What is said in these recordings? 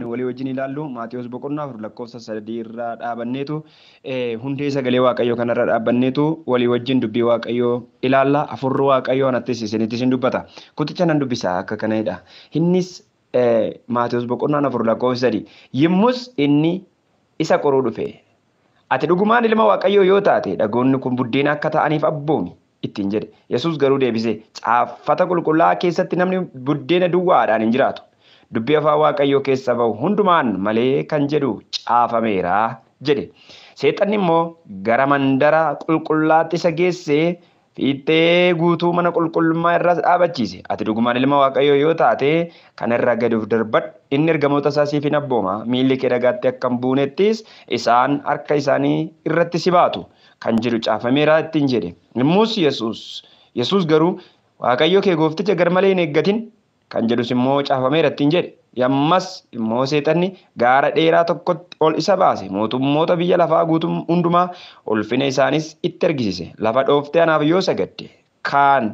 kan walii wajjin ilaallu Maatiyos boqonnaa 4 lakkoofsa 3 irraa dhaabanneetu hundee sagalee waaqayyoo kanarra dhaabanneetu walii wajjin dubbii waaqayyoo ilaalla. Afurri waaqayyoo anattis isinittis hin dubbata. Kuticha nan dubbisa akka kanadha. Innis Maatiyos boqonnaa 4 lakkoofsa 3 yommus inni isa qoruu dhufe. Ati dhugumaan ilma waaqayyoo yoo taate dhagoonni kun buddeena akka ta'aniif abboomi ittiin jedhe. Yesuus garuu deebisee caaffata qulqullaa'aa keessatti namni buddeena duwwaadhaan hin jiraatu. Dubbii afaan waaqayyoo keessa bahu hundumaan malee kan jedhu caafameera jedhe. Seexanni immoo gara mandara qulqullaatti isa geessee fiixee guutuu mana qulqullummaa irras dhaabachiise. Ati dhugumaan ilma waaqayyoo yoo taate kana irra gaduuf darbadhu. Inni ergamoota isaa siif hin abbooma. Miilli kee dhagaatti akka hin buunettis isaan harka isaanii irratti si baatu kan jedhu caafameera ittiin jedhe. Yommus Yesuus garuu waaqayyo kee goofticha gar malee hin eeggatin kan jedhus immoo caafameera ittiin jedhe. Yammas immoo seexanni gaara dheeraa tokkotti ol isa baase. Mootummoota biyya lafaa guutuu hundumaa ulfina isaanis itti argisiise. Lafa dhooftee anaaf yoo sagadde kaan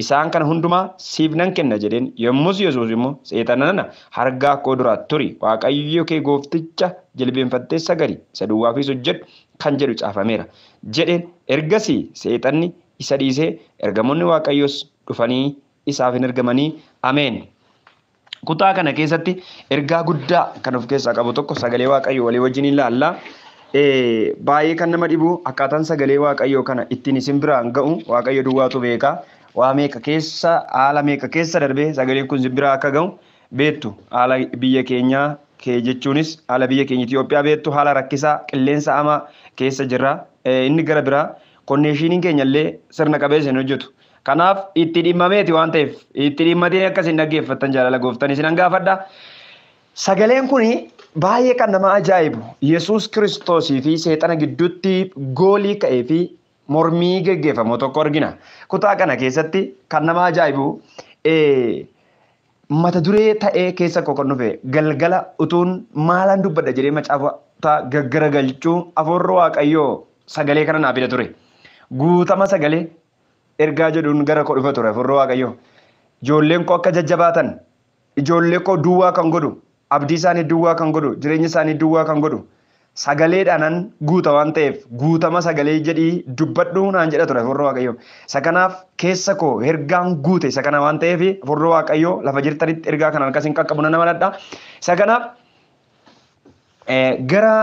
isaan kana hundumaa siif nan kenna jedheen. Yommus Yesuus immoo seexana hargaa koo duraa turi. Waaqayyo kee goofticha jilbeenfattee sagadi isa duwwaafis hojjedhu kan jedhu caafameera jedheen. Ergasii seexanni isa dhiisee ergamoonni waaqayyoos dhufanii isaaf hin ergamanii. Ameen. Kutaa kana keessatti ergaa guddaa kan of keessaa qabu tokko sagalee waaqayyoo walii wajjin ilaalla. Baay'ee kan nama dhibu akkaataan sagalee waaqayyoo kana ittiin isin biraan ga'u waaqayyo duwwaatu beeka. Waa meeqa keessa haala meeqa keessa darbee sagaleen kun isin biraa akka ga'u beektu. Haala biyya keenyaa kee jechuunis haala biyya keenya Itoophiyaa beektu haala rakkisaa qilleensa hamaa keessa jirra. Inni gara biraa konneeshiniin keenya illee sirna qabeessa hin hojjetu. Kanaaf itti dhimmameeti waan ta'eef itti dhimmatee akkasiin dhaggeeffattan jaalala gooftan isin gaafadha. Sagaleen kun baay'ee kan nama ajaa'ibu Yesuus Kiristoosii fi seexana gidduutti goolii ka'ee fi mormii geggeeffamu tokko argina. Kutaa kana keessatti kan nama ajaa'ibu mata duree ta'ee keessa kan dhufe galgala utuun maalaan dubbadha jedhee macaafa gaggaragalchuu hafuurri waaqayyoo sagalee kana naa fida ture. Guutama sagalee ergaa jedhuun gara koo dhufa ture hafuurri waaqayyoo. Ijoolleen koo akka jajjabaatan, ijoollee koo duwwaa kan godhu, abdii isaanii duwwaa kan godhu, jireenya isaanii duwwaa kan godhu. Sagaleedhaan guuta waan ta'eef guutama sagalee jedhii dubbadhu naan jedha ture hafuurri waaqayyoo. Isa kanaaf keessa koo ergaan guute isa kana waan ta'eef hafuurri waaqayyoo lafa jirtanitti ergaa kana akkasiin qaqqabu nama ladha. Isa kanaaf gara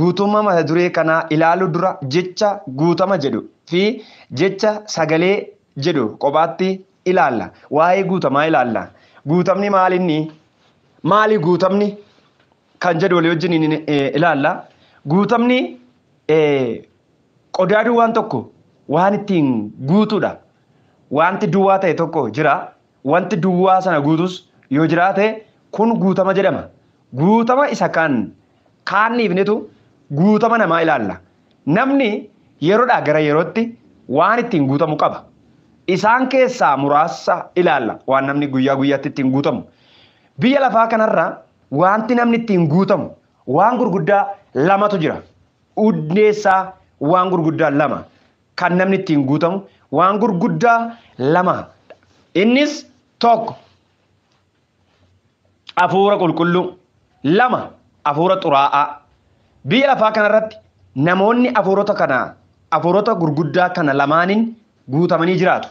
guutummaa mata duree kanaa ilaaluu dura jecha guutama jedhu fi jecha sagalee jedhu kophaatti ilaalla. Waa'ee guutamaa ilaalla. Guutamni maalinni maali guutamni kan jedhu walii wajjin ilaalla. Guutamni qodaa duwwaan tokko waan ittiin guutuudha. Wanti duwwaa ta'e tokko jira. Wanti duwwaa sana guutus yoo jiraate kun guutama jedhama. Guutama isa kaanniifnetu guutama namaa ilaalla. Namni yeroodhaa gara yerootti waan ittiin guutamu qaba. Isaan keessaa muraasa ilaalla waan namni guyyaa guyyaatti ittiin guutamu. Biyya lafaa kanarra wanti namni ittiin guutamu waan gurguddaa lamatu jira. Hundeessaa waan gurguddaa lama kan namni ittiin guutamu waan gurguddaa lama. Innis tokko hafuura qulqulluu. Lama hafuura xuraa'aa. Biyya lafaa kanarratti namoonni hafuurota gurguddaa kana lamaaniin guutamanii jiraatu.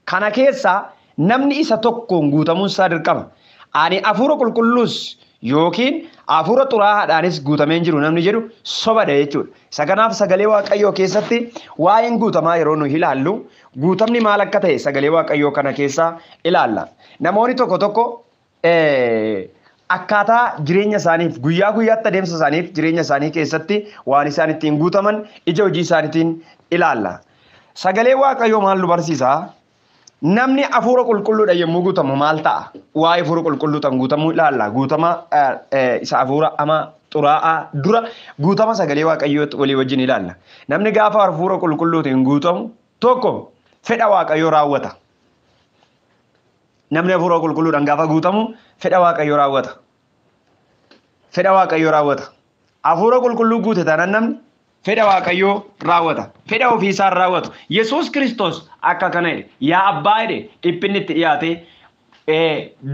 Kana keessaa namni isa tokkoon guutamuun isaa dirqama. Ani hafuura qulqulluus yookiin hafuura xuraa'aadhaanis guutameen jiru namni jedhu sobadha jechuudha. Isa kanaaf sagalee waaqayyoo keessatti waa'een guutamaa yeroo nu ilaallu guutamni maal akka ta'e sagalee waaqayyoo kana keessaa ilaalla. Namoonni tokko akkaataa jireenya isaaniif guyyaa guyyaatti adeemsa isaaniif jireenya isaanii keessatti waan isaan ittiin guutaman ija hojii isaaniitiin ilaalla. Sagalee waaqayyoo maal nu barsiisa? Namni hafuura qulqulluudha yommuu guutamu maal ta'a? Waa'ee hafuura qulqulluutaan guutamuu ilaalla. Guutama isa hafuura hamaa xuraa'aa dura guutama sagalee waaqayyoo walii wajjin ilaalla. Namni gaafa hafuura qulqulluutiin guutamu tokko fedha waaqayyoo raawwata. Namni hafuura qulqulluudhaan gaafa guutamu fedha waaqayyoo raawwata. Fedha waaqayyoo raawwata. Hafuura qulqulluu guute taanaan namni fedha waaqayyoo raawwata. Fedha ofiisaan raawwatu. Yesuus Kiristoos akka kana jedhe yaa abbaa jedhe dhiphinni itti dhiyaate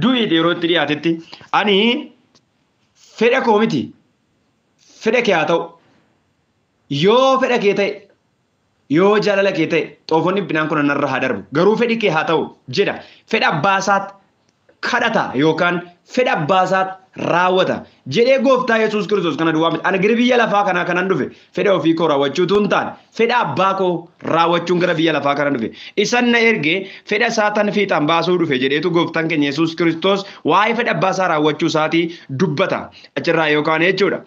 du'i yeroo itti dhiyaatetti ani fedha koo miti. Fedha kee haa ta'u. Yoo fedha kee ta'e, yoo jaalala kee ta'e, xoofonni binaan kun narra haa darbu. Garuu fedhi kee haa ta'u jedha. Fedha abbaasaatti kadhata yookaan fedha abbaasaatti raawwata. Jedhee gooftaa Yesuus Kiristoos kana duwwaa miti. Ani gara biyya lafaa kanaa kanan dhufe fedha ofii koo raawwachuutu hin taane fedha abbaa koo raawwachuun gara biyya lafaa kanan dhufe. Isan na ergee fedha saatan fiixaan baasuu dhufe jedheetu gooftaan keenya Yesuus Kiristoos waa'ee fedha abbaasaa raawwachuu isaatii dubbata achirraa yookaan jechuudha.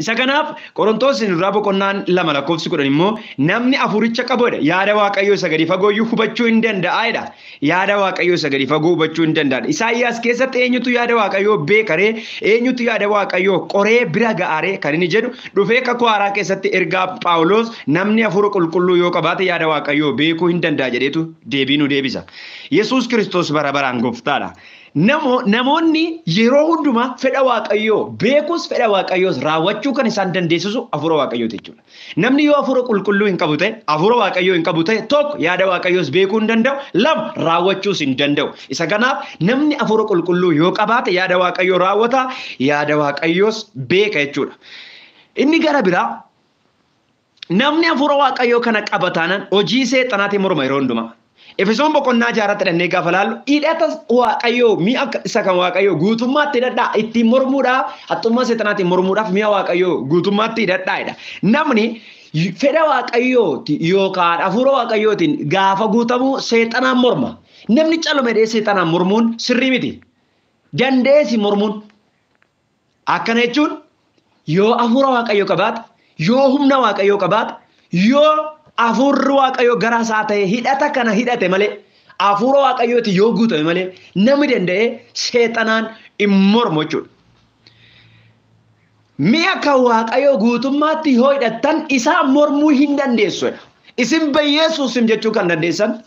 Isa kanaaf Qorontoos irraa boqonnaan 2 lakkoofsi 10 immoo namni afuricha qabuudha. Yaada Waaqayyoo isa gadi fagoo hubachuu hin danda'aadha. Yaada Waaqayyoo isa gadi fagoo hubachuu hin danda'aadha. Isaayyaas keessatti eenyutu yaada Waaqayyoo beekaree eenyutu yaada Waaqayyoo qoree bira ga'aree kan inni jedhu dhufee kakuu haaraa keessatti ergaa Phaawulos namni afura qulqulluu yoo qabaate yaada Waaqayyoo beekuu hin danda'a jedheetu deebii nu deebisa. Yesuus Kiristoos bara baraan gooftaadha. Namoonni yeroo hundumaa fedha Waaqayyoo beekus fedha Waaqayyoos raawwachuu kan isaan dandeessisu afura Waaqayyooti jechuudha. Namni yoo afura qulqulluu hin qabu ta'e, afura Waaqayyoo hin qabu ta'e, tokko yaada Waaqayyoos beekuu hin danda'u, lama raawwachuus hin danda'u. Isa kanaaf namni afura qulqulluu yoo qabaate yaada Waaqayyoo raawwata, yaada Waaqayyoos beeka jechuudha. Inni gara biraa namni afura Waaqayyoo kana qabataanan hojii seexanaatiin morma yeroo hundumaa. Efesoon boqonnaa 6 dhannee gaafa laallu hidhata Waaqayyoo mi'a isa kan Waaqayyoo guutummaatti hidhadhaa ittiin mormuudhaaf haxxummaa seexanaatiin mormuudhaaf mi'a Waaqayyoo guutummaatti hidhadhaadha. Namni fedha Waaqayyooti yookaan afura Waaqayyootiin gaafa guutamu seexanaan morma. Namni calmadhee seexanaan mormuun sirrii miti. Dandeessi mormuun. Akkana jechuun yoo afura Waaqayyoo qabaata, yoo humna Waaqayyoo qabaata, yoo afurri Waaqayyoo gara isaa ta'e hidhata kana hidhate malee afura Waaqayyooti yoo guutame malee namni danda'ee seexanaan hin mormu jechuudha. Mi'a kan Waaqayyoo guutummaatti yoo hidhattan isaa mormuu hin dandeessuudha. Isin bayyeessuus jechuu kan dandeessan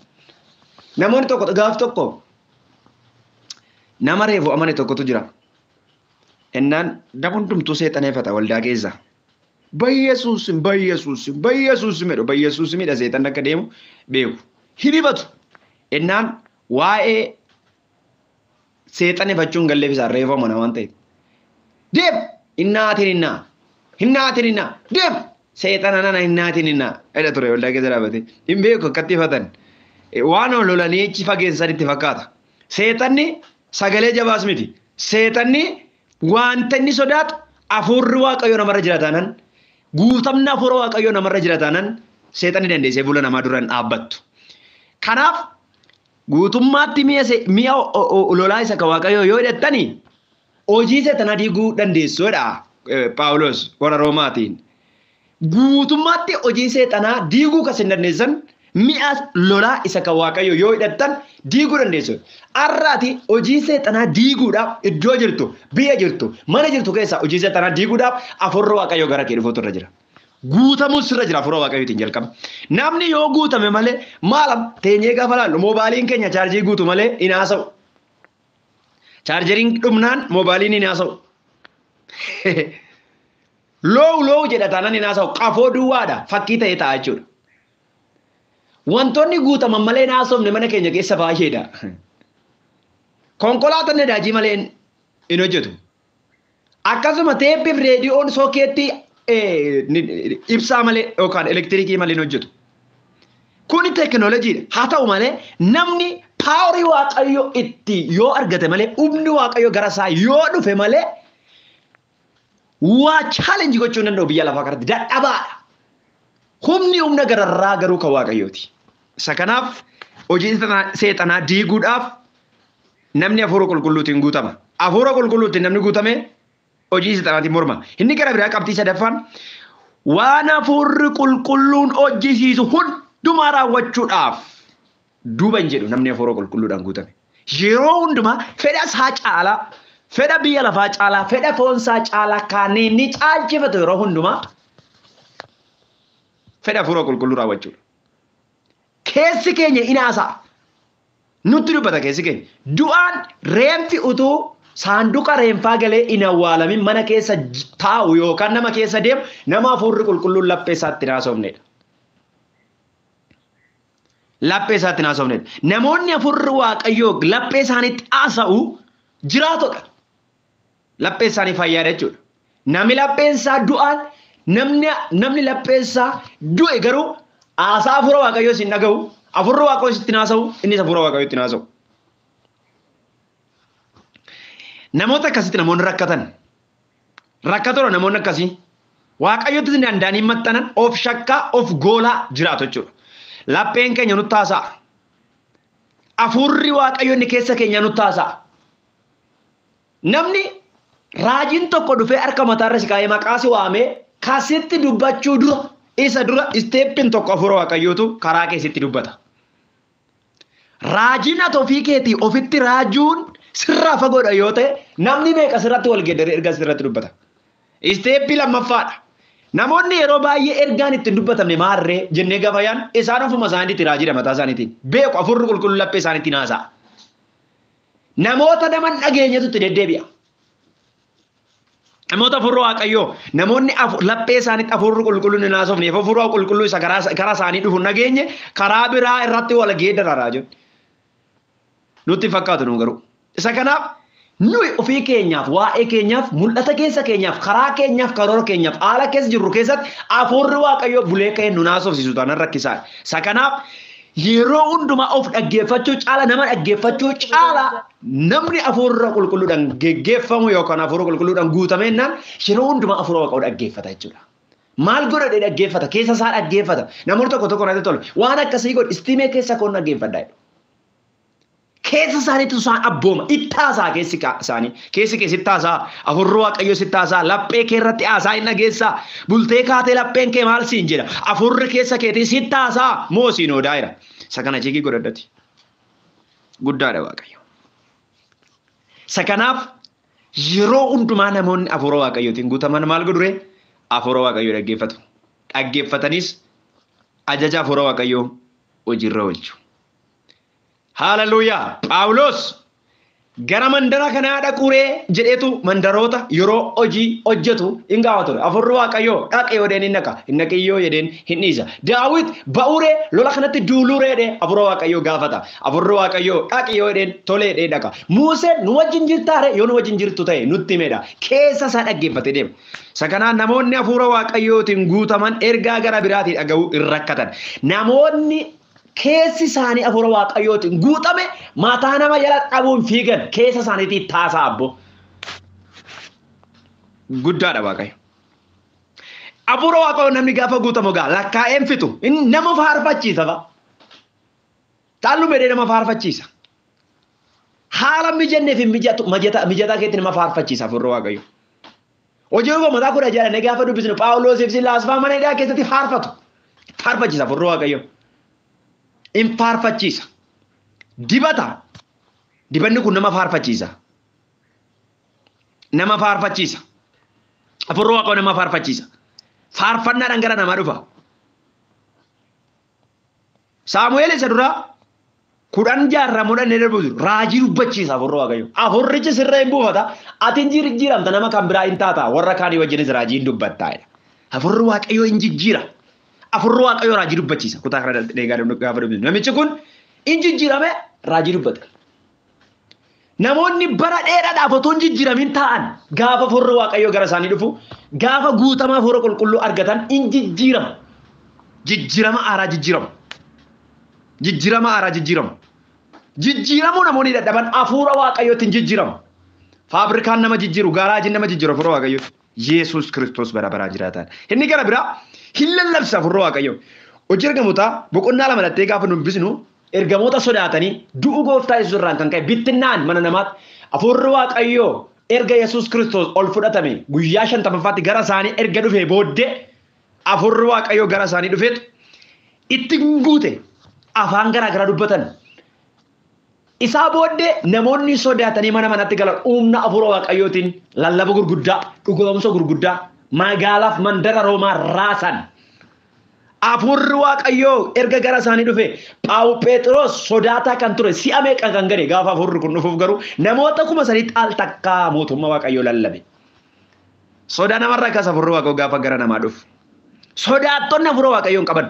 namoonni tokko gaaf tokko nama reefu amane tokkotu jira. Ennaan dabundumtuu seexaneeffata waldaa keessa. Bayyesuus medho bayyesuus midha seexan akka deemu beeku hidhibatu ennaan waa'ee seexaneeffachuun galleef isaan reeffama na waan ta'eef deem hinnaatiin deem seexana nana hinnaatiin edha ture waldaa keessa dhaabate hin beeku akkatti ifatan waan lolanii achi fageessan itti fakkaata seexanni sagalee jabaas miti seexanni wanta inni sodaatu afurri Waaqayyoo namarra jiraatanan guutamna afura Waaqayyoo namarra jiraatanan seexanni dandeessee fuula namaa duraan dhaabbattu. Kanaaf guutummaatti mi'a lolaa isa kan Waaqayyoo yoo hidhattanii hojii seexanaa diiguu dandeessuudha Phaawulos warra Roomaatiin. Guutummaatti hojii seexanaa diiguu kan isin dandeessan mi'a lolaa isa kan Waaqayyoo yoo hidhattan diiguu dandeessu. Arraati hojii seexanaa diiguudhaaf iddoo jirtu, biyya jirtu, mana jirtu keessa hojii seexanaa diiguudhaaf afurri Waaqayyoo gara kee dhufuutu irra jira. Guutamuun sirra jira afura Waaqayyootiin jalqaba. Namni yoo guutame malee maalam teenyee gaafa laallu moobaaliin keenya chaarjii guutu malee hin haasa'u. Chaarjeriin dhumnaan moobaaliin hin haasa'u. Loowu jedhataanan hin haasa'u qafoo duwwaadha fakkii ta'ee ta'a jechuudha. Wantoonni guutaman malee hin haasofne mana keenya keessa baay'eedha. Konkolaataan nadaajii malee hin hojjetu. Akkasuma teeppiif reediyoon sookeettii ibsaa malee yookaan elektiriikii malee hin hojjetu. Kuni teekinooloojiidha. Haa ta'u malee namni paaworii Waaqayyoo itti yoo argate malee humni Waaqayyoo gara isaa yoo dhufe malee waa chaalenjii gochuu hin danda'u biyya lafaa kanatti dadhabaadha. Humni humna gararraa garuu kan Waaqayyooti. Isa kanaaf hojii seexanaa diiguudhaaf namni afura qulqulluutiin guutama. Afura qulqulluutiin namni guutame hojii seexanaatiin morma. Inni gara biraa qabxii sadaffaan waan afurri qulqulluun hojjisiisu hundumaa raawwachuudhaaf duuba hin jedhu namni afura qulqulluudhaan guutame. Yeroo hundumaa fedha isaa caalaa, fedha biyya lafaa caalaa, fedha foonsaa caalaa kan inni caalchifatu yeroo hundumaa fedha afura qulqulluu raawwachuudha. Keessi keenya inaasaa. Nutti dubbata keessi keenya. Du'aan reenfi utuu saanduqa reenfaa galee hin awwaalamin mana keessa taa'u yookaan nama keessa deemu nama afurri qulqulluun laphee isaatti naasofnedha. Laphee isaatti naasofnedha. Namoonni afurri Waaqayyoo laphee isaaniitti haasa'u jiraatodha. laphee isaanii fayyaadha jechuudha. Namni lapheen isaa du'aan namni lapheen isaa du'e garuu haasaa hafuura waaqayyoo isin dhaga'u hafuurri waaqayyoo itti naasa'u innis hafuura waaqayyoo itti naasa'u. Namoota akkasitti namoonni rakkatoo namoonni akkasii waaqayyootti danda'anii maxxanan of shakkaa of goolaa jiraatu jechuudha. Lapheen keenya nutti haasa'a. Hafuurri waaqayyoo inni keessa keenya nutti haasa'a. Namni raajiin tokko dhufee harka mataarra si kaa'ee maqaa si waamee kasitti dubbachuu dura isteeppiin tokko hafuura waaqayyootu karaa keessatti dubbata. Raajiin ati ofii keetii ofitti raajuun sirraa fagoodha yoo ta'e namni meeqa sirratti wal geeddaree erga sirratti dubbata. Isteeppii lammaffaadha. Namoonni yeroo baay'ee ergaan ittiin dubbatamne maarree jennee gafayaan isaan ofuma isaaniitti raajidha mataa isaaniitiin beeku hafuurri qulqulluu laphee isaaniitti haasa'a. Namoota naman dhageenyatu itti deddeebi'a. Namoota hafuurri waaqayyoo namoonni laphee isaaniitti hafuurri qulqulluun hin haasofneef hafuurri qulqulluu isa karaa isaanii dhufu nageenye karaa biraa irratti wal geeddara raajoon. Nutti fakkaatu nu garuu. Isa kanaaf nuyi ofii keenyaaf waa'ee keenyaaf mul'ata keessa keenyaaf karaa keenyaaf karoora keenyaaf haala keessa jirru keessatti hafuurri waaqayyoo bulee ka'ee nu naasofsiisu taanaan rakkisaadha. Isa kanaaf yeroo hundumaa of dhaggeeffachuu caala nama dhaggeeffachuu caala namni hafuura qulqulluudhaan geggeeffamu yookaan hafuura qulqulluudhaan guutameenaan yeroo hundumaa hafuura waaqayyoo dhaggeeffata jechuudha. Maal godhadhee dhaggeeffata keessa isaa dhaggeeffata namoonni tokko natti tolu waan akkasii godhe istiimee keessa koon dhaggeeffadha. Keessa isaaniitu isaan abbooma ittaasaa keessi isaanii keessi ittaasaa hafuurri waaqayyoo sittaasaa laphee kee irratti haasaa hin dhageessaa bultee kaatee lapheen kee maal siin jedha hafuurri keessa keetii sittaasaa moo siin odaa jira isa kana cheekii godhadhati guddaadha waaqayyo. Isa kanaaf yeroo hundumaa namoonni hafuura waaqayyootiin guutaman maal godhure hafuura waaqayyoo dhaggeeffatanis ajaja hafuura waaqayyoo hojiirra oolchu. Hallelujah. Phaawulos gara mandara kanaa dhaquree jedheetu mandaroota yeroo hojii hojjetu hin gaafatu. Hafuurri waaqayyoo dhaqee yoodeen hin dhaqa. Hin dhaqiyyoo jedheen hin dhiisa. Daawit ba'uree lola kanatti duulureedhe hafuura waaqayyoo gaafata. Hafuurri waaqayyoo dhaqee yoodeen toleedhe dhaqa. Museen nu wajjin jirtaare yoo nu wajjin jirtu ta'e nutti himedha. Keessa isaa dhaggeeffate deema. Isa kanaan namoonni hafuura waaqayyootiin guutaman ergaa gara biraatiin dhaga'uu hin rakkatan. Namoonni keessi isaanii hafuura waaqayyootiin guutame mataa nama jala qabuun fiigan keessa isaaniitii taasaa abbo. Guddaadha waaqayyo. Hafuura waaqayyoo namni gaafa guutamu gaa lakkaa'een fitu nama faarfachiisa fa'a. Taallu medhee nama faarfachiisa. Haala mijannee fi mijataa keetti nama faarfachiisa hafuura waaqayyo. Hojii mataa kudha jedhanii gaafa dubbisnu Phaawulosiif Siilaas fa'aa mana hidhaa keessatti faarfachiisa hafuura waaqayyo. In faarfachiisa. Dibanni kun nama faarfachiisa. Nama faarfachiisa. Hafuurri waaqayyoo nama faarfachiisa. Faarfannaadhaan gara namaa dhufa. Saamu'eel isa duraa 10 jaarramuudhaan ni darbu raajii dubbachiisa hafuurri waaqayyoo. Hafuurrichi sirra hin buufata. Ati hin jijjiiramta nama kan biraa hin taata. Warra kaanii wajjinis raajii hin dubbattaa. Hafuurri waaqayyoo hin jijjiira. Hafuurri waaqayyoo raajii dubbachiisa. Kutaa kana gaafa dubbisnu. Namichi kun hin jijjiirame raajii dubbata. Namoonni bara dheeraadhaaf otoo hin jijjiiramin ta'an gaafa hafuurri waaqayyoo gara isaanii dhufu gaafa guutamaa hafuura qulqulluu argatan hin jijjiirama. Jijjiirama haaraa jijjiirama. Jijjiirama haaraa jijjiirama. Jijjiiramuu namoonni dadhaban hafuura waaqayyootiin jijjiirama. Faabrikaan nama jijjiiru gaaraajiin nama jijjiiru hafuura waaqayyoo. Yesuus Kiristoos bara baraan jiraatan. Inni gara biraa hin lallabsa hafuurri waaqayyoo. Hojii ergamootaa boqonnaa 2 dhattee gaafa dubbisnu ergamoota sodaatanii du'u gooftaa Yesuus irraan kan ka'e bittinnaan mana namaatti hafuurri waaqayyoo erga Yesuus Kiristoos ol fudhatame guyyaa 50ffaatti gara isaanii erga dhufee booddee hafuurri waaqayyoo gara isaanii dhufeetu itti guute afaan garaa dubbatan. Isaa booddee namoonni sodaatanii mana manatti galan humna hafuura waaqayyootiin lallaba gurguddaa dhugoomsa gurguddaa magaalaaf mandara Roomaa raasan. Hafuurri waaqayyoo erga gara isaanii dhufe Phexros sodaataa kan ture si'a meeqa kan gane gaafa hafuurri kun dhufuuf garuu namoota 3,000 al takkaa mootummaa waaqayyoo lallabe. Sodaa namarraa kaasa hafuurri waaqayyoo gaafa gara namaa dhufu. Sodaattonni hafuura waaqayyoon qaban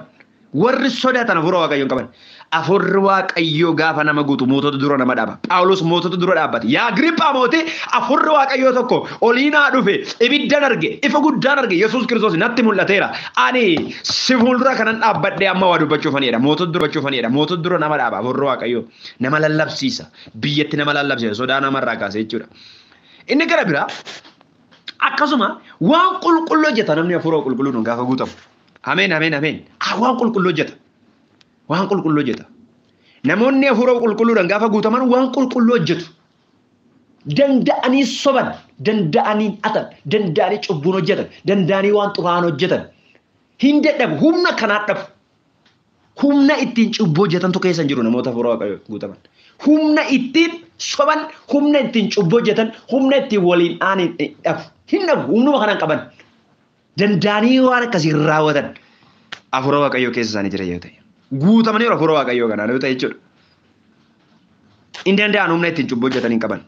warri sodaatan hafuura waaqayyoon qaban hafuurri waaqayyoo gaafa nama guutu mootota dura nama dhaaba Phaawulos mootota dura dhaabbate yaa Agriiphaa mootii hafuurri waaqayyoo tokko oliinaa dhufe ibiddan arge ifa guddaan arge Yesuus Kiristoos natti mul'ateera ani si fuuldura kanan dhaabbadhee amma waa dubbachuufanidha mootota dura nama dhaaba hafuurri waaqayyoo nama lallabsiisa biyyatti nama lallabsiisa sodaa namarraa kaasee jechuudha inni gara biraa akkasuma waan qulqulluu hojjeta namni hafuura qulqulluun gaafa guutamu Ameen. Waan qulqulluu hojjeta. Waan qulqulluu hojjeta. Namoonni hafuura qulqulluudhaan gaafa guutaman waan qulqulluu hojjetu. Danda'anii soban, danda'anii atan, danda'anii cubbuun hojjetan, danda'anii waan xuraa'aan hojjetan. Hin dadhabu humna kanaa dhabu. Humna ittiin cubbuu hojjetantu keessa jiru namoota hafuura waaqayyoo guutaman. Humna ittiin soban, humna ittiin cubbuu hojjetan, humna ittiin waliin aanin dhabu. Hin dhabu humnuma kanaan qaban. Danda'anii waan akkasii raawwatan hafuura waaqayyoo keessa isaanii jira yoo ta'e guutamanii hafuura waaqayyoo kanaan yoo ta'e jechuudha. Hin danda'an humna ittiin cubbuu hojjetan hin qaban.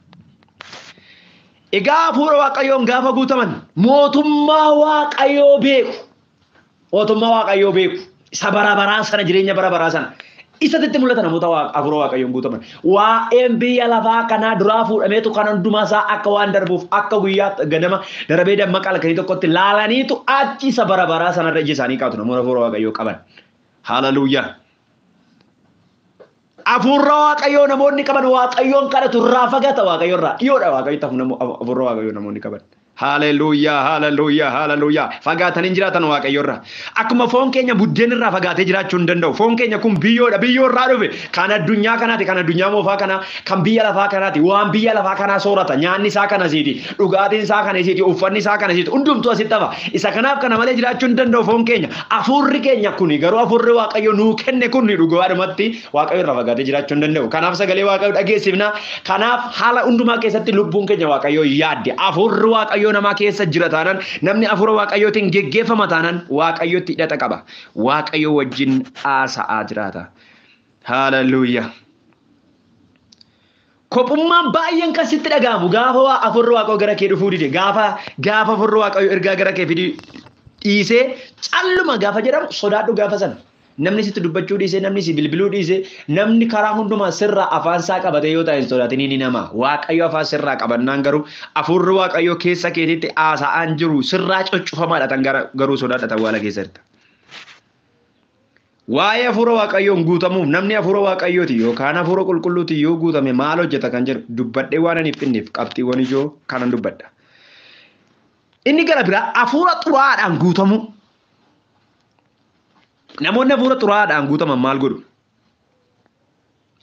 Egaa hafuura waaqayyoon gaafa guutaman mootummaa waaqayyoo beeku. Mootummaa waaqayyoo beeku. Isa bara baraa sana jireenya bara baraa sana. Isatti mul'ata namoota hafuura waaqayyoon guutaman. Waa'een biyya lafaa kanaa duraa fuudhameetu kan hundumaa isaa akka waan darbuuf akka guyyaa ganama darbee dammaqa halkanii tokkotti laalaniitu achi isa bara baraa sanarra ija isaanii qaatu namoota hafuura waaqayyoo qaban. Haaleluyyaa. Hafuura waaqayyoo namoonni qaban waaqayyoon kadhatu irraa fagata waaqayyoorraa dhiyoodha waaqayyoota hafuura waaqayyoo namoonni qaban. Hallelujah. Fagaatanii jiraatan waaqayyoorraa. Akkuma foon keenya buddeen irraa fagaatee jiraachuu hin danda'u. Foon keenya kun biyyoodha. Biyyoorraa dhufe kan addunyaa kanaati, kan addunyaa moofaa kanaa, kan biyya lafaa kanaati. Waan biyya lafaa kanaa soorata. Nyaanni isaa kanasiiti. Dhugaatiin isaa kanasiiti. Uffanni isaa kanasiiti. Hundumtuu asitti hafa. Isa kanaaf kana malee jiraachuu hin danda'u foon keenya. Hafuurri keenya kuni garuu hafuurri waaqayyo nuu kenne kuni dhugaadhumatti waaqayyo irraa fagaatee jiraachuu hin danda'u. Kanaaf sagalee waaqayyo dhageessifna. Kanaaf haala hundumaa keessatti lubbuun keenya waaqayyo yaadde. Hafuurri waaqayyo nama keessa jira taanaan namni hafuura waaqayyootiin geggeeffama taanaan waaqayyootti hidhata qaba. Waaqayyo wajjin haasa'aa jiraata. Hallelujah. Kophummaan baay'een kan sitti dhaga'amu gaafa hafuurri waaqayyoo gara kee dhufuu dide gaafa hafuurri waaqayyoo ergaa gara kee fidii dhiisee calluma gaafa jedhamu sodaadhu gaafa sana. Namni sitti dubbachuu dhiisee namni si bilbiluu dhiisee namni karaa hundumaa sirraa afaan isaa qabatee yoo ta'e hin sodaatin ni nama. Waaqayyo afaan sirraa qabannaan garuu hafuurri waaqayyoo keessa keetitti haasa'aan jiru sirraa coccufamaadha tan garuu sodaadha waala keessatti. Waa'ee hafuura waaqayyoon guutamuuf namni hafuura waaqayyooti yookaan hafuura qulqulluuti yoo guutame maal hojjeta kan jedhu dubbadhee waan ani finneef qabxiiwwan ijoo kanan dubbadha. Inni gara biraa hafuura xuraa'aadhaan guutamu. Namoonni hafuura xuraa'aadhaan guutaman maal godhu?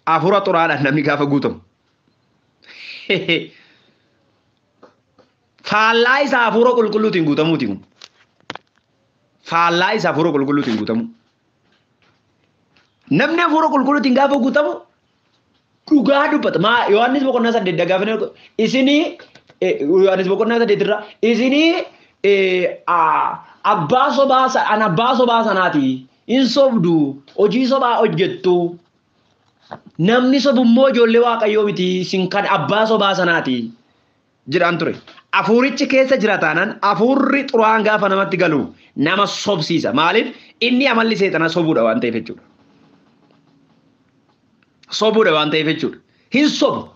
Hafuura xuraa'aadhaan namni gaafa guutamu. Faallaa isaa hafuura qulqulluutiin guutamuuti kun. Faallaa isaa hafuura qulqulluutiin guutamu. Namni hafuura qulqulluutiin gaafa guutamu dhugaa dubbata. Yohaannis boqonnaa 8 gaafa isinii Yohaannis boqonnaa 8 irraa isinii abbaa sobaa sanaati. In sobdu hojii sobaa hojjettu namni sobummoo ijoollee waaqayyoo miti isin kan abbaa sobaa sanaati jedhaan ture. Hafuurichi keessa jira taanaan hafuurri xuraa'aan gaafa namatti galu nama sobsiisa. Maaliif inni amalli seexanaa sobuudha waan ta'eef jechuudha. Sobuudha waan ta'eef jechuudha. Hin sobu.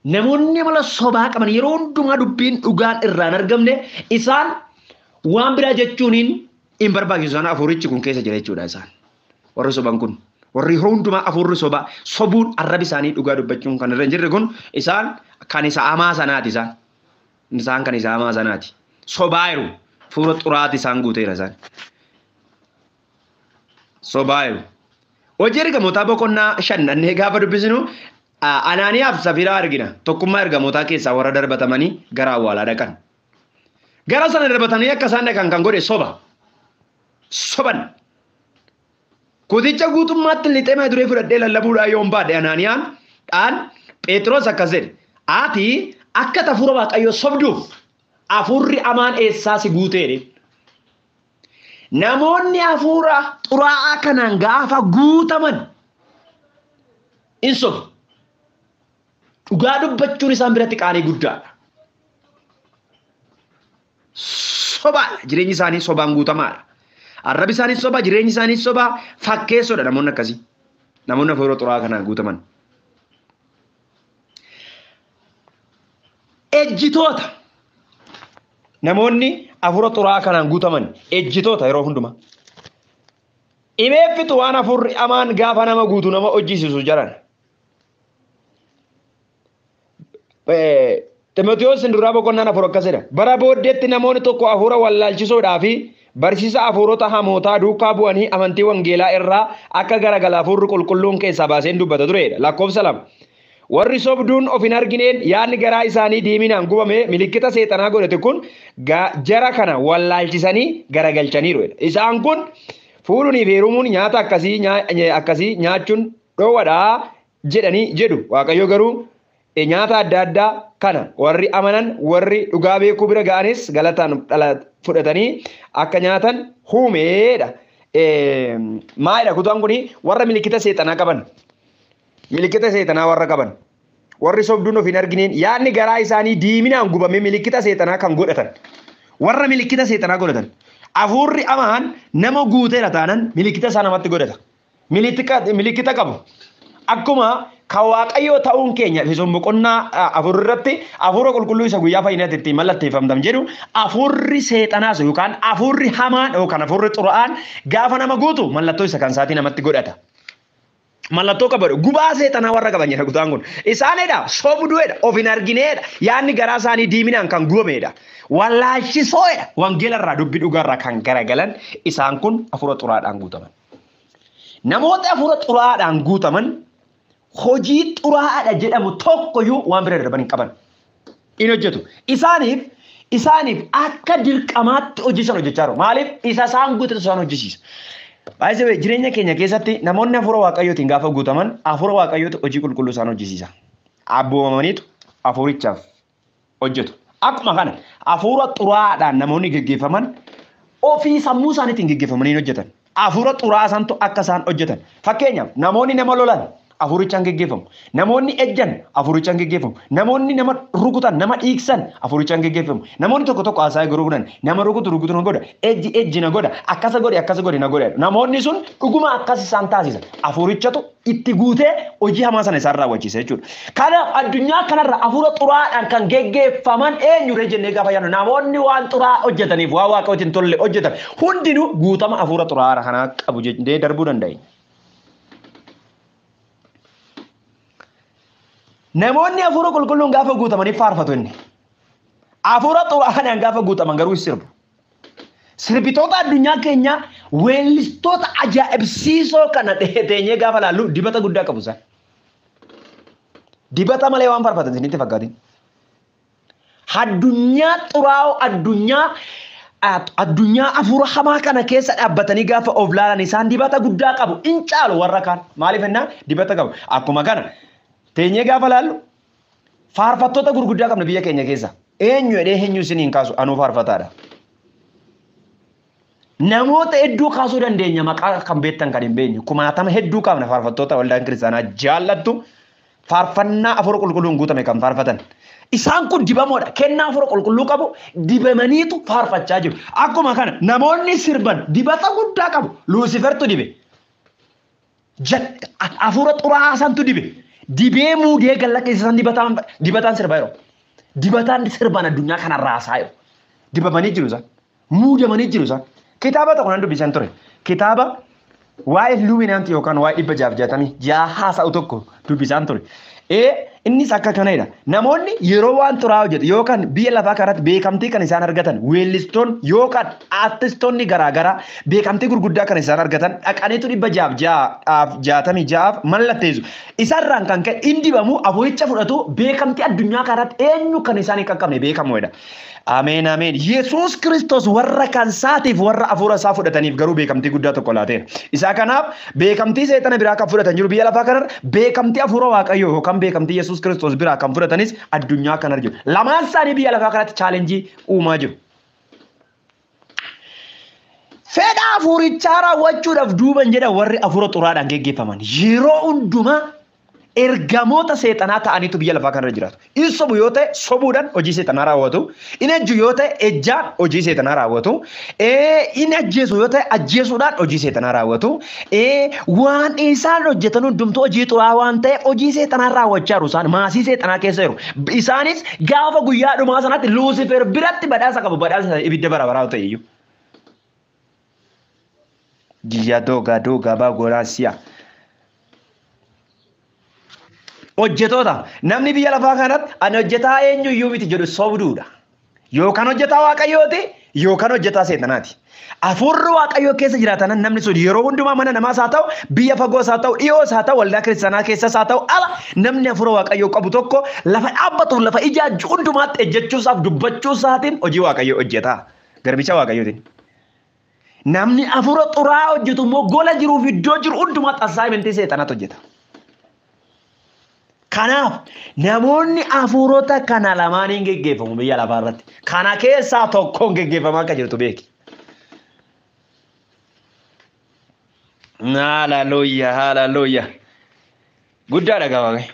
Namoonni amala sobaa qaban yeroo hundumaa dubbiin dhugaan irraan argamne isaan waan biraa jechuuniin hin barbaachisu sana hafuurichi kun keessa jira jechuudha isaan. Warri soban kun warri hundumaa hafuurri sobaa sobuun arrabi isaanii dhugaa dubbachuun kan irra hin jirre kun isaan kan isa hamaa sanaati isaan kan isa hamaa sanaati. Sobaa jiru fuula xuraati isaan guuteera isaan. Sobaa jiru. Hojii ergamootaa boqonnaa 5 gaafa dubbisnu Anaaniyaaf Safiiraa argina. Tokkummaa ergamootaa keessaa warra darbatamanii gara awwaalaa dhaqan. Gara sana darbatanii akka isaan dhaqan kan godhe soban. Kuticha guutummaatti lixee duree fudhadhee lallabuudhaan yoo baadhe Anaaniyaan dhaan Phexros akkas jedhe. Ati akka hafuura waaqayyoo sobduuf hafuurri hamaan eessaa si guuteedhe. Namoonni hafuura xuraa'aa kanaan gaafa guutaman in sobu. Dhugaa dubbachuun isaan biratti qaanii guddaadha. Sobaadha. Jireenyi isaanii sobaan guutamaadha. Arrabni isaaniis soba, jireenyi isaaniis soba, fakkeessoodha namoonni akkasii. Namoonni hafuura xuraa'aa kanaan guutaman. Ejjitoota. Namoonni hafuura xuraa'aa kanaan guutaman ejjitoota yeroo hundumaa. Imeeffitu waan hafuurri hamaan gaafa nama guutu nama hojjisiisu jiran. Ximotewos duraa boqonnaan afur akkasidha. Bara booddeetti namoonni tokko hafuura wallaalchisoodhaa fi barsiisa hafuurota hamootaa duukaa bu'anii amantii wangeelaa irraa akka garagala hafuurri qulqulluun keessaa baaseen dubbata turedha. Lakkoofsa 2. Warri sobduun of hin argineen yaadni garaa isaanii diiminaan gubame milikkita seexanaa godhate kun jara kana wallaalchisanii garagalchaniiru. Isaan kun fuudhanii fi heerumuun nyaata akkasii nyaachuun dhoowwadhaa jedhanii jedhu. Waaqayyo garuu nyaata adda addaa kana warri amanan warri dhugaa beekuu bira ga'anis galataan fudhatanii akka nyaatan huumeedha. Maalidha kutaan kuni warra milikkita seexanaa qaban. Milikkita seexanaa warra qaban. Warri sobduun of hin argineen yaadni garaa isaanii diiminaan gubame milikkita seexanaa kan godhatan. Warra milikkita seexanaa godhatan. Hafuurri hamaan nama guuteera taanan milikkita isaa namatti godhata. Milikkita qabu. Akkuma kan waaqayyoo ta'uun keenya Efesoon boqonnaa afur irratti hafuura qulqulluu isa guyyaa fayyinaatti ittiin mallatteeffamtam jedhu hafuurri seexanaas yookaan hafuurri hamaan yookaan hafuurri xuraa'aan gaafa nama guutu mallattoo isa kan isaatii namatti godhata. Mallattoo qabadhu gubaa seexanaa warra qaban jedha kutaan kun. Isaanidha sobduudha of hin argineedha yaadni garaa isaanii diiminaan kan gubameedha. Wallaalchisoodha wangeela irraa dubbii dhugaa irraa kan garagalan isaan kun hafuura xuraa'aadhaan guutaman. Namoota hafuura xuraa'aadhaan guutaman hojii xuraa'aadha jedhamu tokkoyyuu waan bira darban hin qaban. In hojjetu. Isaaniif akka dirqamaatti hojiisan hojjechaa jiru. Maaliif isa isaan guutetu isaan hojjisiisa. Baay'ee jireenya keenya keessatti namoonni hafuura waaqayyootiin gaafa guutaman hafuura waaqayyootu hojii qulqulluu isaan hojjisiisa. Abboomamaniitu hafuurichaaf hojjetu. Akkuma kana hafuura xuraa'aadhaan namoonni geggeeffaman ofii sammuu isaaniitiin geggeeffamanii hojjetan. Hafuura xuraa'aa santu akka isaan hojjetan. Fakkeenyaaf namoonni nama lolan hafuurichaan geggeeffamu. Namoonni ejjan hafuurichaan geggeeffamu. Namoonni nama rukutan nama dhiiksan hafuurichaan geggeeffamu. Namoonni tokko haasaa garuu kunan nama rukutu na godha. Ejji na godha. Akkasa godhe na godha. Namoonni sun dhuguma akkas isaan taasisan. Hafuurichatu itti guutee hojii hamaa sana isaan raawwachiisa jechuudha. Kanaaf addunyaa kanarra hafuura xuraa'aadhaan kan geggeeffaman eenyuree jennee gaafa yaadnu namoonni waan xuraa'aa hojjetaniif waan waaqayyootiin tolle hojjetan hundinuu guutama hafuura xuraa'aa kanaa qabu jennee darbuu danda'a. Namoonni hafuura qulqulluun gaafa guutamanii faarfatu inni. Hafuura xuraa'aadhaan gaafa guutaman garuu sirbu. Sirbitoota addunyaa keenya weellistoota ajaa'ibsiisoo kana teenyee gaafa laallu dibata guddaa qabu isaan. Dibata malee waan faarfatan isinitti fakkaatin. Addunyaa xuraa'oo addunyaa hafuura hamaa kana keessa dhaabbatanii gaafa of laalan isaan dibata guddaa qabu. In caalu warra kaan maaliif ennaa dibata qabu. Akkuma kana teenyee gaafa laallu faarfattoota gurguddaa qabna biyya keenya keessa. Eenyu isiniin kaasu anuu faarfataadha. Namoota hedduu kaasuu dandeenya maqaa kan beektan kan hin beekne kumaatama hedduu qabna faarfattoota waldaan kiristaanaa jaallattu faarfannaa hafuura qulqulluun guutame kan faarfatan. Isaan kun dibamoodha. Kennaa hafuura qulqulluu qabu dibamaniitu faarfachaa jiru. Akkuma kana namoonni sirban dibata guddaa qabu. Luusifertu dibe. Hafuura xuraa'aa santu dibe. Dibee muudee galla keessan dibataan sirbaa yeroo. Dibataan sirban addunyaa kanarraa haasaa yeroo. Dibamanii jiru isaan. Muudamanii jiru isaan. Kitaaba tokko nan dubbisan ture. Kitaaba waa'ee Illuminaantii yookaan waa'ee 666 haasa'u tokko dubbisan ture. Innis akka kanadha. Namoonni yeroo waan xuraa'aa hojjetu yookaan biyya lafaa kanatti beekamtii kan isaan argatan weellistoon yookaan aartistoonni garaagaraa beekamtii gurguddaa kan isaan argatan dhaqaniitu 666 mallatteessu. Isarraan kan ka'e inni dibamu hafuuricha fudhatu beekamtii addunyaa kanatti eenyu kan isaan hin qaqqabne beekamoodha. Ameen ameen. Yesuus Kiristoos warra kan isaatiif warra hafuura isaa fudhataniif garuu beekamtii guddaa tokko laateera. Isaa kanaaf beekamtii seexana biraa kan fudhatan jiru biyya lafaa kanarra beekamtii hafuura waaqayyoo yookaan beekamtii Yesuus Kiristoos biraa kan fudhatanis addunyaa kanarra jiru. Lamaan isaanii biyya lafaa kanatti chaalenjii uumaa jiru. Fedha hafuurichaa raawwachuudhaaf duuban jedha warri hafuura xuraadhaan geggeeffaman yeroo hundumaa ergamoota seexanaa ta'anitu biyya lafaa kanarra jiraatu. Inni sobu yoo ta'e sobuudhaan hojii seexanaa raawwatu. Inni ejju yoo ta'e ejjaan hojii seexanaa raawwatu. Inni ajjeesu yoo ta'e ajjeesuudhaan hojii seexanaa raawwatu. Waan isaan hojjetan hundumtuu hojii xuraa waan ta'e hojii seexanaa raawwachaa jiru isaan maasii seexanaa keessa jiru. Isaanis gaafa guyyaa dhumaa sanatti Luusifer biratti badhaasa qabu badhaasa ibidda bara baraa ta'e iyyuu. Giyyaa doogaa baa goraasiyaa. Hojjetoota namni biyya lafaa kanatti ani hojjetaa eenyuyyuu miti jedhu sobduudha. Yookaan hojjetaa waaqayyooti yookaan hojjetaa seexanaati. Hafuurri waaqayyoo keessa jiraatan namni sun yeroo hundumaa mana namaas haa ta'u biyya fagoos haa ta'u dhiyoos haa ta'u waldaa kiristaanaa keessas haa ta'u ala namni hafuura waaqayyoo qabu tokko lafa dhaabbatu lafa ijaajju hundumaatti ejjechuusaaf dubbachuusaatiin hojii waaqayyoo hojjetaa garbicha waaqayyootiin. Namni hafuura xuraa hojjetu immoo gola jiruuf iddoo jiru hundumaatti assaayimentii seexanaatti hojjeta. Kanaaf namoonni hafuurota kana lamaaniin geggeeffamu biyya lafaa irratti. Kana keessaa tokkoon geggeeffamaa akka jirtu beeki. Haaleluyyaa. Guddaadha gabaabee.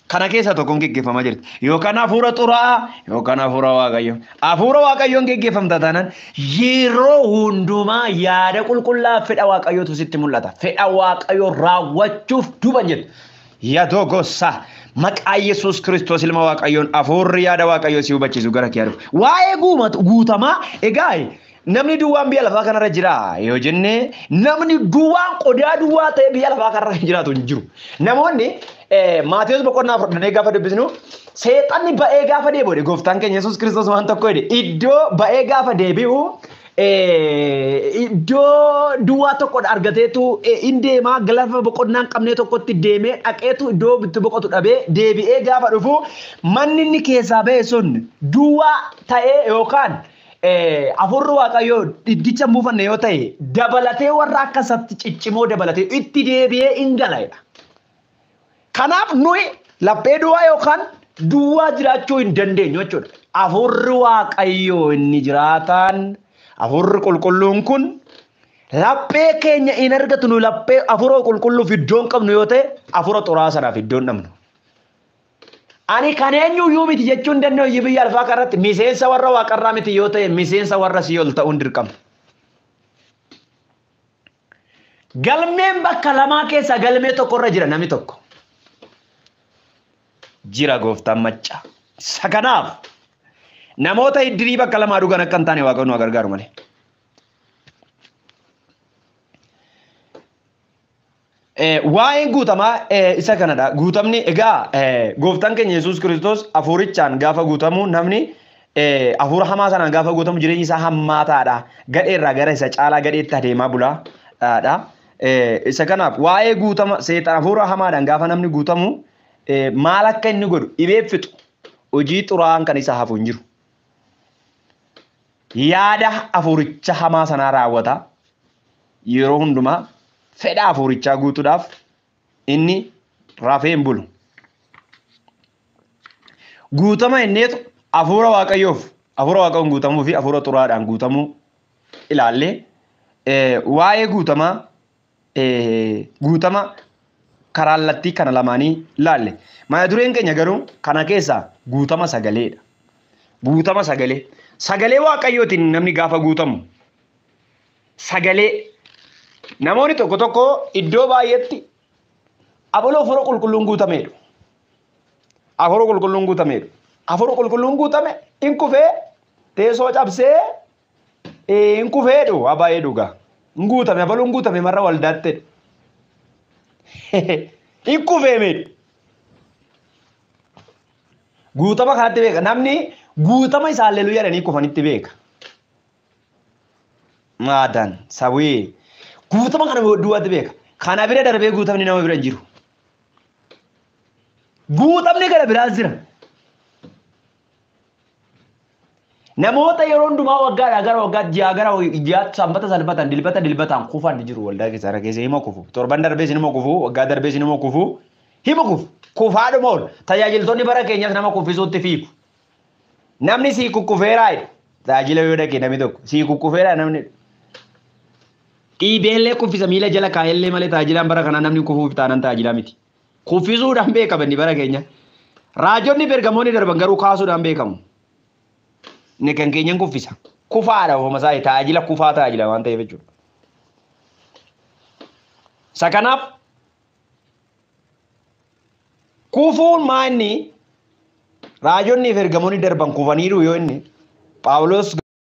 Kana keessaa tokkoon geggeeffamaa jirti. Yookaan hafuura xuraa yookaan hafuura waaqayyoo. Hafuura waaqayyoon geggeeffamta taanaan yeroo hundumaa yaada qulqullaa fedha waaqayyootu sitti mul'ata. Fedha waaqayyoo raawwachuuf duuban jettu. Yaadoo gosa maqaa Yesuus Kiristoos ilma waaqayyoon hafuurri yaada waaqayyoo si hubachiisu gara kee dhufu. Waa'ee guutamaa egaa namni duwwaan biyya lafaa kanarra jira yoo jenne namni duwwaan qodaa duwwaa ta'e biyya lafaa kanarra jiraatu hin jiru. Namoonni Maatiyos boqonnaa 4 gaafa dubbisnu seexanni ba'ee gaafa deebi'u gooftaan keenya Yesuus Kiristoos waan tokko jedhe iddoo ba'ee gaafa deebi'u iddoo duwwaa tokko argateetu indeemaa galafa boqonnaa hin qabne tokkotti deemee dhaqeetu iddoo bitti boqotu dhabee deebi'ee gaafa dhufu manni inni keessaa ba'e sun duwwaa ta'ee yookaan hafuurri waaqayyoo dhiddicha hin buufanne yoo ta'e dabalatee warra akkasatti ciccimoo dabalatee itti deebi'ee hin galayedha. Kanaaf nuyi laphee duwwaa yookaan duwwaa jiraachuu hin dandeenyu jechuudha. Hafuurri waaqayyoo inni jiraataan hafuurri qulqulluun kun laphee keenya hin argatu nu laphee hafuura qulqulluuf iddoo hin qabnu yoo ta'e hafuura xuraa sanaaf iddoo hin dhabnu. Ani kan eenyuyyuu miti jechuu hin dandeenyu biyya lafaa kanarratti miseensa warra waaqarraa miti yoo ta'e miseensa warra si'ool ta'uun dirqama. Galmeen bakka lamaa keessaa galmee tokkorra jira namni tokko. Jira gooftaan macca. Kanaaf namoota iddirii bakka lamaa dhugan akka hin taane waaqayyoon nu gargaaru malee. Waa'een guutamaa isa kanadha. Guutamni egaa gooftaan keenya Yesuus Kiristoos hafuurichaan gaafa guutamu namni hafuura hamaa sanaan gaafa guutamu jireenyi isaa hammaataadha. Gadheerraa gara isa caalaa gadheetti adeemaa bulaadha. Isa kanaaf waa'ee guutama seexan hafuura hamaadhaan gaafa namni guutamu maal akka inni godhu dhibee fixu hojii xuraa'aan kan isa hafu hin jiru. Yaada hafuuricha hamaa sanaa raawwata yeroo hundumaa fedha hafuurichaa guutuudhaaf inni rafee hin bulu. Guutama inneetu hafuura waaqayyoon guutamuu fi hafuura xuraadhaan guutamuu ilaallee waa'ee guutama karaallattii kana lamaanii ilaalle. Mata dureen keenya garuu kana keessaa guutama sagaleedha. Guutama sagalee. Sagalee waaqayyootiin namni gaafa guutamu sagalee namoonni tokko tokko iddoo baay'eetti abaloo hafuura qulqulluun guutameedha. Hafuura qulqulluun guutameedha. Hafuura qulqulluun guutame hin kufee teessoo cabsee hin kufeedhu waa baay'ee dhugaa. Hin guutame abaluun guutame marra waldaatti. Hin kufee meedhu. Guutama kanatti beeka namni guutama isaa halleluyyaa jedhanii kufanitti beeka. Maadaan sawwee guutama kana duwwaatti beeka. Kana bira darbee guutamni nama bira jiru. Guutamni gara biraas jira. Namoota yeroo hundumaa waggaadhaa gara waggaatti ji'a gara ji'aatti sanbata sanbataan dilbataan kufan jiru waldaa keessaa keessa hima kufu. Torban darbees nima kufu waggaa darbees nima kufu hima kufu. Kufaadhuma oolu tajaajiltoonni bara keenyas nama kuffisuutti fiigu. Namni sii kukkufeeraa jedhu tajaajila yoo dhaqee namni tokko sii kukkufeeraa namni dhiibeellee kuffisa miila jala kaayellee malee tajaajilaan bara kanaa namni kufuuf taanan tajaajilaa miti. Kuffisuudhaan beekama inni bara keenya. Raajonni ergamoonni darban garuu kaasuudhaan beekamu. Inni kan keenyan kuffisa. Kufaadha ofuma isaa tajaajila kufaa tajaajila waan ta'eef jechuudha. Isa kanaaf kufuun maa inni raajonni ergamoonni darban kufaniiru yoo inni Phaawulos